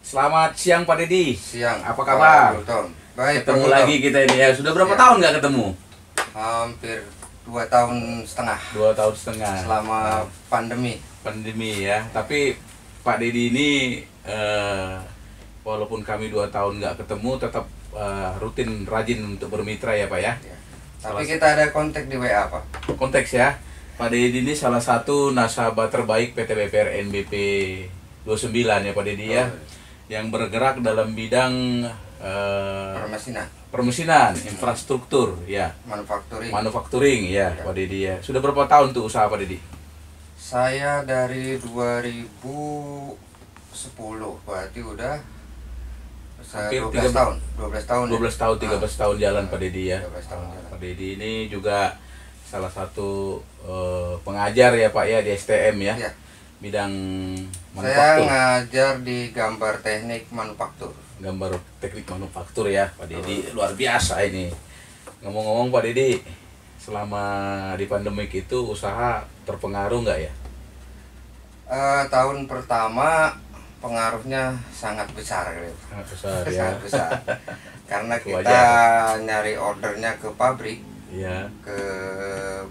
Selamat siang Pak Dedi. Siang. Apa kabar? Baik. Ketemu lagi kita ini ya. Sudah berapa tahun nggak ketemu? Hampir 2 tahun setengah. 2 tahun setengah. Selama pandemi. Pandemi ya. Tapi Pak Dedi ini walaupun kami 2 tahun nggak ketemu, tetap rutin rajin untuk bermitra ya Pak ya. Ya. Tapi kita ada kontak di WA Pak. Konteks ya. Pak Dedi ini salah satu nasabah terbaik PT BPR NBP 29 ya Pak Dedi ya. Yang bergerak dalam bidang permesinan, infrastruktur ya, manufacturing ya, Pak Dedi ya. Sudah berapa tahun tuh usaha Pak Dedi? Saya dari 2010, berarti udah 12 tahun. 12 tahun, 13 tahun jalan Pak Dedi ya. 13 tahun jalan. Pak Dedi ini juga salah satu pengajar ya Pak ya di STM ya. Ya. Bidang Saya manufaktur. ngajar di gambar teknik manufaktur. Gambar teknik manufaktur ya Pak Dedi. Luar biasa ini. Ngomong-ngomong Pak Dedi, selama di pandemik itu usaha terpengaruh nggak ya? Tahun pertama pengaruhnya sangat besar gitu. Sangat besar ya. Sangat besar. Karena Itu kita nyari ordernya ke pabrik, Iya. ke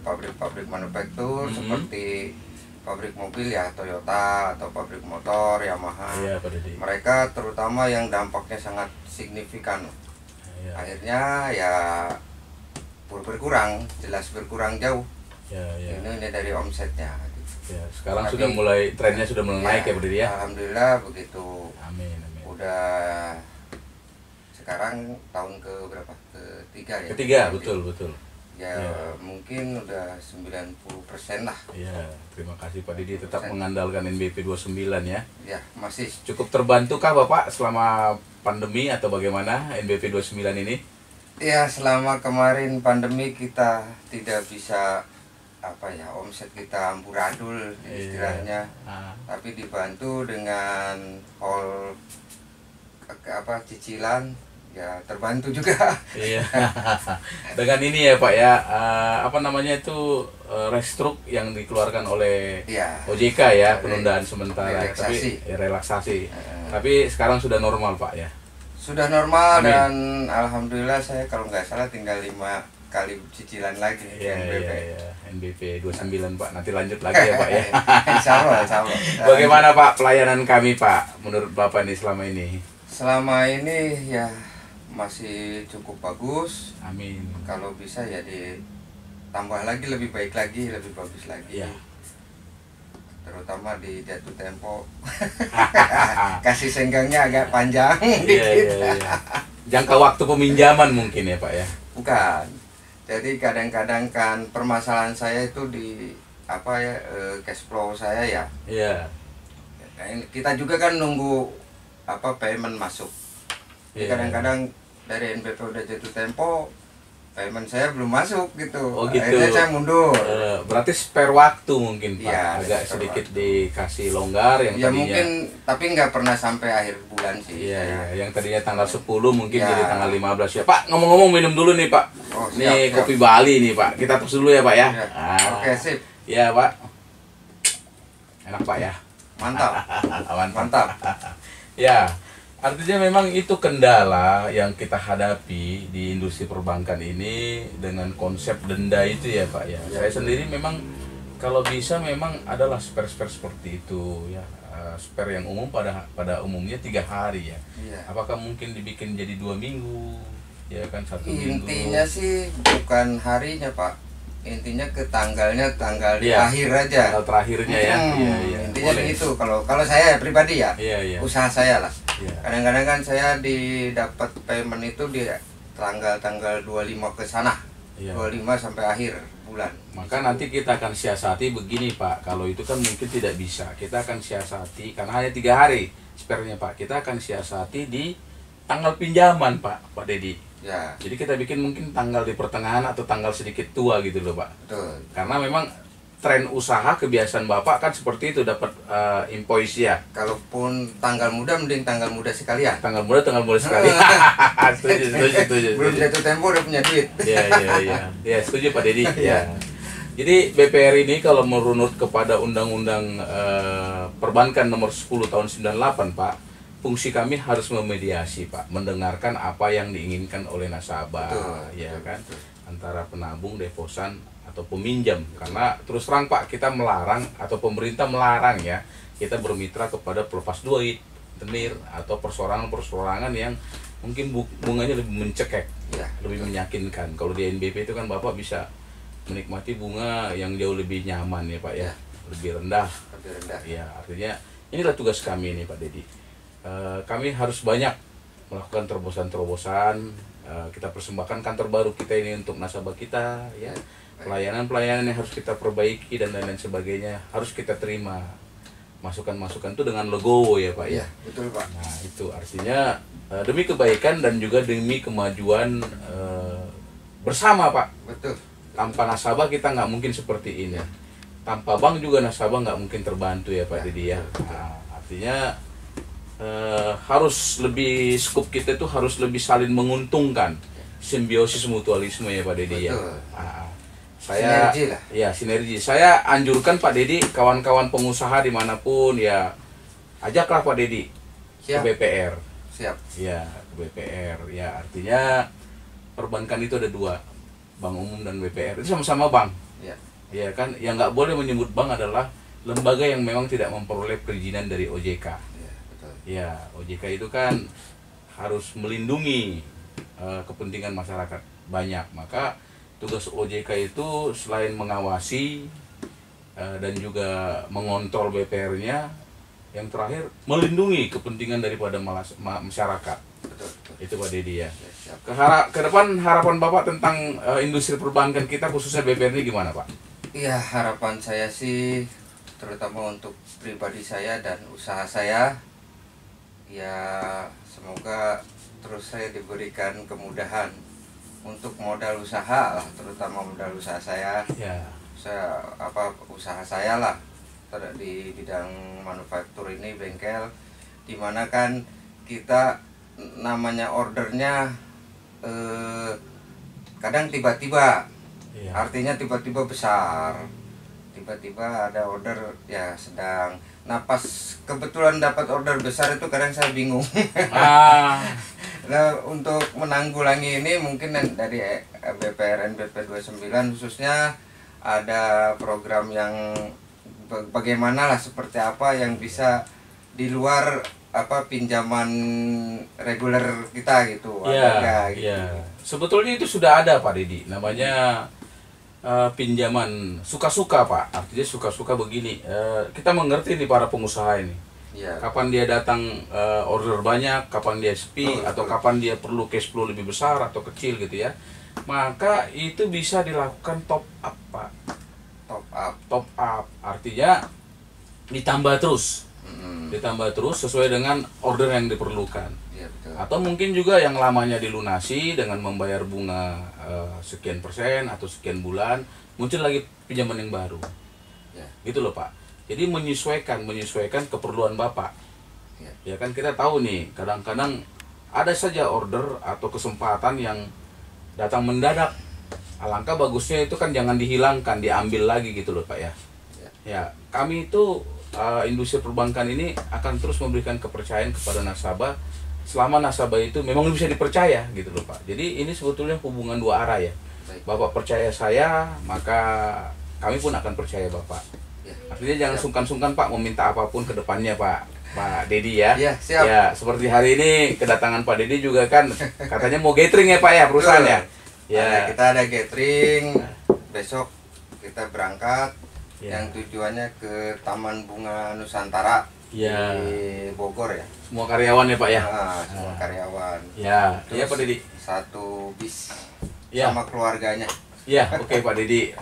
pabrik-pabrik manufaktur seperti pabrik mobil ya, Toyota, atau pabrik motor Yamaha. Iya Pak Dedi. Mereka terutama yang dampaknya sangat signifikan. Iya. Akhirnya ya berkurang, jelas berkurang jauh. Ya, ya. Ini dari omsetnya. Ya, sekarang Tapi, sudah mulai trennya sudah mulai naik ya Pak Dedi ya. Alhamdulillah begitu. Amin, amin. Udah sekarang tahun ke berapa? Ketiga ya. Ketiga, betul, betul. Ya, mungkin udah 90% lah. Iya, terima kasih Pak Dedi tetap mengandalkan NBP 29 ya. Ya, masih. Cukup terbantu kah Bapak selama pandemi atau bagaimana NBP 29 ini? Ya, selama kemarin pandemi kita tidak bisa omset kita amburadul istilahnya. Tapi dibantu dengan cicilan, ya terbantu juga. Iya. Dengan ini ya Pak ya, restruk yang dikeluarkan oleh OJK ya, penundaan sementara, relaksasi. tapi relaksasi. Tapi sekarang sudah normal Pak ya. Sudah normal. Amin. Dan alhamdulillah saya kalau nggak salah tinggal 5 kali cicilan lagi NBP. NBP 29 Pak, nanti lanjut lagi ya Pak ya. Insya Allah. Bagaimana Pak pelayanan kami Pak menurut Bapak nih selama ini? Selama ini ya masih cukup bagus. Amin. Kalau bisa ya ditambah lagi, lebih baik lagi, lebih bagus lagi. Ya. Terutama di jatuh tempo. Kasih senggangnya agak panjang Iya. dikit. Jangka waktu peminjaman mungkin ya Pak ya. Bukan. Jadi kadang-kadang kan permasalahan saya itu di cash flow saya ya. Iya. Kita juga kan nunggu payment masuk. Jadi Iya. kadang-kadang dari NBP udah jatuh tempo, payment saya belum masuk gitu. Oh gitu. Akhirnya saya mundur. Berarti spare waktu mungkin Pak. Iya, agak spare sedikit waktu. dikasih longgar yang Ya tadinya. mungkin, tapi nggak pernah sampai akhir bulan sih. Iya, saya. yang tadinya tanggal 10 mungkin Ya. jadi tanggal 15 ya. Pak, ngomong-ngomong minum dulu nih Pak. Oh, Nih siap. kopi Bali nih Pak. Kita tes dulu ya Pak ya. Ya. Oke, sip. Iya Pak. Enak Pak ya. Mantap. Mantap. Ya, artinya memang itu kendala yang kita hadapi di industri perbankan ini dengan konsep denda itu ya Pak ya. Saya sendiri memang kalau bisa memang adalah spare-spare seperti itu ya. Spare yang umum pada umumnya 3 hari ya. Iya. Apakah mungkin dibikin jadi 2 minggu? Ya kan 1 minggu. Intinya sih bukan harinya Pak. Intinya ke tanggalnya, tanggal di Iya. akhir aja. Tanggal terakhirnya ya. Iya. Intinya Boleh. begitu. Kalau saya pribadi ya. Iya. Usaha saya lah. Iya. Kadang-kadang kan saya didapat payment itu di tanggal 25 ke sana. Iya. 25 sampai akhir bulan. Maka nanti kita akan siasati begini Pak. Kalau itu kan mungkin tidak bisa. Kita akan siasati karena hanya 3 hari spare-nya Pak. Kita akan siasati di tanggal pinjaman Pak Dedi. Ya, Jadi kita bikin mungkin tanggal di pertengahan atau tanggal sedikit tua gitu loh Pak. betul. Karena memang tren usaha kebiasaan Bapak kan seperti itu, dapat invoice ya. Kalaupun tanggal muda, mending tanggal muda sekalian. Tanggal muda sekali. Setuju. Belum jatuh tempo udah punya duit. Iya. Ya, setuju Pak Dedi. Ya. Jadi BPR ini kalau merunut kepada Undang-Undang Perbankan nomor 10 tahun 98 Pak, fungsi kami harus memediasi Pak, mendengarkan apa yang diinginkan oleh nasabah. Betul, Ya betul, kan, betul. antara penabung, deposan atau peminjam. Karena terus terang Pak, kita melarang atau pemerintah melarang ya kita bermitra kepada pelepas duit, tenir atau persorangan-persorangan yang mungkin bunganya lebih mencekik, Ya, lebih betul. meyakinkan. Kalau di NBP itu kan Bapak bisa menikmati bunga yang jauh lebih nyaman ya Pak ya, Ya. lebih rendah. Lebih rendah. Ya, artinya inilah tugas kami nih Pak Dedi. Kami harus banyak melakukan terobosan-terobosan. Kita persembahkan kantor baru kita ini untuk nasabah kita, ya. Pelayanan-pelayanan yang harus kita perbaiki dan lain-lain sebagainya harus kita terima. Masukan-masukan itu dengan legowo ya Pak ya. Ya, betul Pak. Nah itu artinya demi kebaikan dan juga demi kemajuan bersama Pak. Betul. Tanpa nasabah kita nggak mungkin seperti ini. Tanpa bank juga nasabah nggak mungkin terbantu ya Pak Dedi ya. Nah, artinya harus lebih skup kita itu harus lebih saling menguntungkan, simbiosis mutualisme ya Pak Dedi ya. Betul. Saya Sinergi lah. ya sinergi. Saya anjurkan Pak Dedi, kawan-kawan pengusaha dimanapun ya, ajaklah Pak Dedi ke Siap. BPR. Siap. Ya ke BPR. Ya artinya perbankan itu ada dua, bank umum dan BPR. Itu sama-sama bank. Ya. Ya kan, yang nggak boleh menyebut bank adalah lembaga yang memang tidak memperoleh perizinan dari OJK. Ya, betul. Ya, OJK itu kan harus melindungi kepentingan masyarakat banyak. Maka tugas OJK itu selain mengawasi dan juga mengontrol BPR-nya, yang terakhir melindungi kepentingan daripada masyarakat. Betul, betul. Itu Pak Dedi ya. Ya, siap. Ke depan harapan Bapak tentang industri perbankan kita khususnya BPR ini gimana Pak? Iya, harapan saya sih terutama untuk pribadi saya dan usaha saya, ya semoga terus saya diberikan kemudahan untuk modal usaha lah, terutama modal usaha saya. Ya. Usaha saya lah di bidang manufaktur ini, bengkel, dimana kan kita namanya ordernya kadang tiba-tiba. Iya. Artinya tiba-tiba besar, tiba-tiba ada order ya sedang. Nah pas kebetulan dapat order besar itu kadang saya bingung. Nah untuk menanggulangi ini mungkin dari BPR NBP 29 khususnya ada program yang bagaimana lah, seperti apa yang bisa di luar pinjaman reguler kita gitu. Iya, Ada nggak gitu. iya. Sebetulnya itu sudah ada Pak Dedi, namanya pinjaman suka-suka Pak. Artinya suka-suka begini. Kita mengerti nih para pengusaha ini. Iya. Kapan dia datang order banyak, kapan dia sepi, atau kapan dia perlu cash flow lebih besar atau kecil gitu ya. Maka itu bisa dilakukan top up Pak. Top up. Top up artinya ditambah terus. Mm-mm. Ditambah terus sesuai dengan order yang diperlukan. Iya betul. Atau mungkin juga yang lamanya dilunasi dengan membayar bunga sekian persen atau sekian bulan, muncul lagi pinjaman yang baru. Ya. Gitu loh Pak. Jadi menyesuaikan keperluan Bapak. Ya. Ya kan kita tahu nih, kadang-kadang ada saja order atau kesempatan yang datang mendadak. Alangkah bagusnya itu kan jangan dihilangkan, diambil lagi gitu loh Pak ya. Ya. Ya, kami itu industri perbankan ini akan terus memberikan kepercayaan kepada nasabah selama nasabah itu memang bisa dipercaya gitu loh Pak. Jadi ini sebetulnya hubungan dua arah ya. Baik. Bapak percaya saya, maka kami pun akan percaya Bapak. Ya. Artinya jangan sungkan-sungkan Pak meminta apapun ke depannya Pak Dedi ya. Ya, siap. Ya, seperti hari ini kedatangan Pak Dedi juga kan katanya mau gathering ya Pak ya perusahaan ya. Ya. Kita ada gathering besok, kita berangkat Ya. yang tujuannya ke Taman Bunga Nusantara Ya. di Bogor ya. Semua karyawan ya Pak ya. Nah, semua karyawan. Ya, Terus iya Pak Dedi. satu bis Ya. sama keluarganya. Ya, oke Pak Dedi.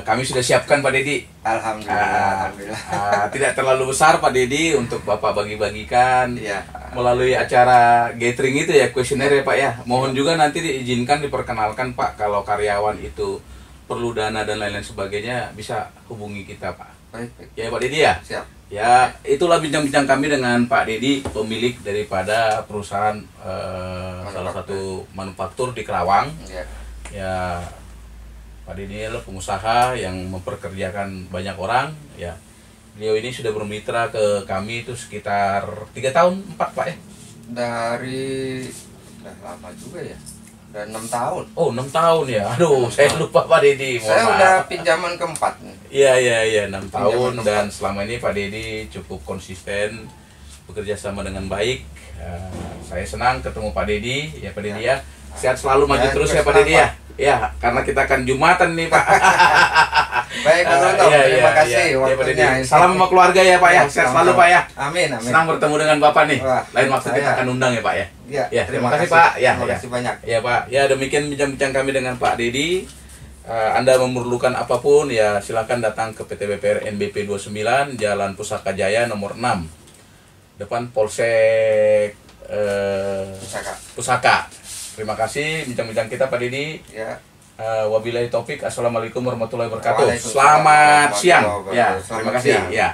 Kami sudah siapkan Pak Dedi. Alhamdulillah, alhamdulillah. Tidak terlalu besar Pak Dedi untuk Bapak bagi-bagikan Iya. melalui acara gathering itu ya, kuesioner ya Pak ya. Mohon juga nanti diizinkan diperkenalkan Pak, kalau karyawan itu perlu dana dan lain-lain sebagainya bisa hubungi kita Pak. Baik, baik. Ya Pak Dedi ya. Siap. Ya, itulah bincang-bincang kami dengan Pak Dedi, pemilik daripada perusahaan salah satu manufaktur di Kerawang. Ya. Ya, Pak Dedi adalah pengusaha yang memperkerjakan banyak orang ya. Beliau ini sudah bermitra ke kami itu sekitar 3 tahun, 4 Pak ya? Dari udah lama juga ya. Udah 6 tahun. Oh 6 tahun ya. Aduh, saya lupa Pak Dedi. Mohon Saya maaf. udah pinjaman keempat nih. Iya 6 tahun Pinjaman dan selama ini Pak Dedi cukup konsisten bekerja sama dengan baik. Saya senang ketemu Pak Dedi ya Pak Dedi ya. Sehat selalu maju Ya, terus terus ya Pak Dedi ya. Pak. Ya, karena kita akan Jumatan nih Pak. Baik, Mas Ronto. Terima kasih Pak waktunya. Dedi. Salam sama keluarga ya Pak ya. Sehat selalu Pak ya. Amin, amin. Senang bertemu dengan Bapak nih. Wah, Lain waktu kita saya- akan undang ya Pak ya. Ya, Terima kasih Pak. Ya, terima kasih banyak. Ya Pak. Ya demikian bincang-bincang kami dengan Pak Dedi. Anda memerlukan apapun ya silakan datang ke PT BPR NBP 29 Jalan Pusaka Jaya nomor 6 depan Polsek Pusaka. Pusaka. Terima kasih bincang-bincang kita Pak Dedi. Ya. Wabillahi taufik. Assalamualaikum warahmatullahi wabarakatuh. Waalaikumsalam Selamat siang. warahmatullahi Ya, wabarakatuh. terima Selamat kasih. siang. Ya.